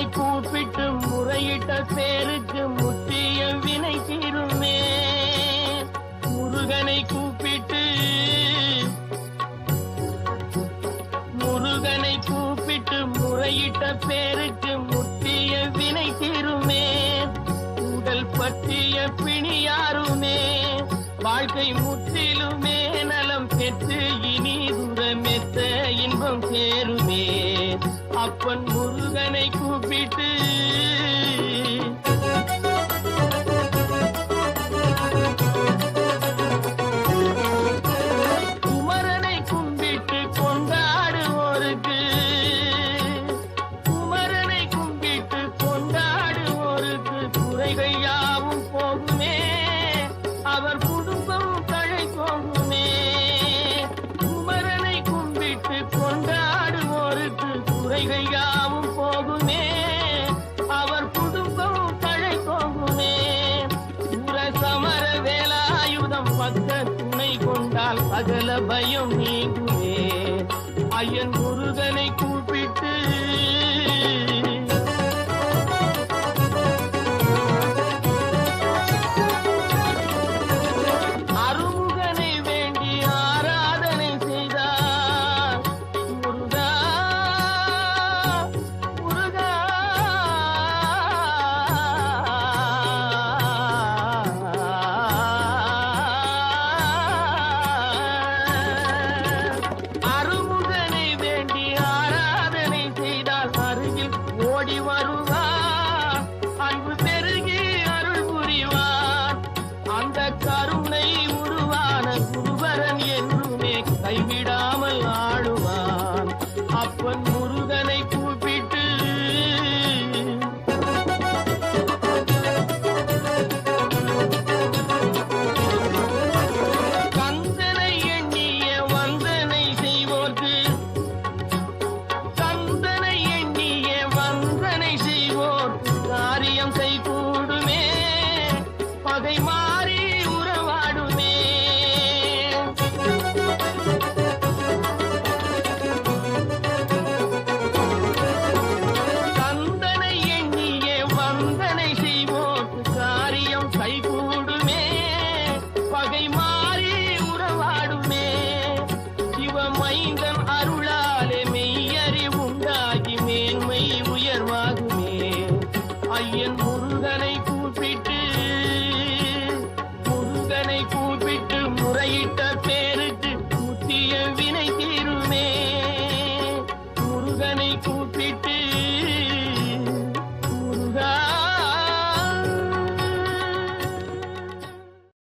முருகனை கூப்பிட்டு முறையிட்ட பேருக்கு முற்றிய வினை தீருமே. முருகனை கூப்பிட்டு முறையிட்ட பேருக்கு முற்றிய வினை தீருமே. உடல் பற்றிய பிணியாருமே வாழ்க்கை முற்றிலுமே நலம் பெற்று இனி தூரமெத்த இன்பம் சேருமே. அப்பன் முருகனை கூப்பிட்டு குமரனை கும்பிட்டு கொண்டாடுவோருக்கு குறைகள் யாவும் போகுமே. அவர் குடும்பம் தழை போகுமே. குமரனை கும்பிட்டு கொண்டாடுவோருக்கு குறைகள் யாவும் போகுமே. அவர் குடும்பம் தழை போகுமே. சமர வேலாயுதம் பக்க துணை கொண்டால் சகல பயம் நீங்குமே. ஐயன் முருகனை கூப்பிட்டு ஓடி வருவார். அன்பு பெருகி அருள் புரிவார். அந்த கருணை உருவான குருவரன் என்றுமே கைவிடாமல் ஆடுவான். அப்பன் முருகனை கூப்பிட்டு கந்தனை எண்ணிய வந்தனை செய்வோர்க்கு காரியம் கைகூடுமே. பகை மாறி உறவாடுமே. கந்தனை எண்ணிய வந்தனை செய்வோர்க்கு காரியம் கைகூடுமே. பகை மாறி உறவாடுமே. சிவமைந்தன் அருளாலே மெய்யறிவு உண்டாகி மேன்மை உயர்வாகுமே. ஐயன் முருகனை கூப்பிட்டு முறையிட்ட பேருக்கு முற்றிய வினை தீருமே. முருகனை கூப்பிட்டு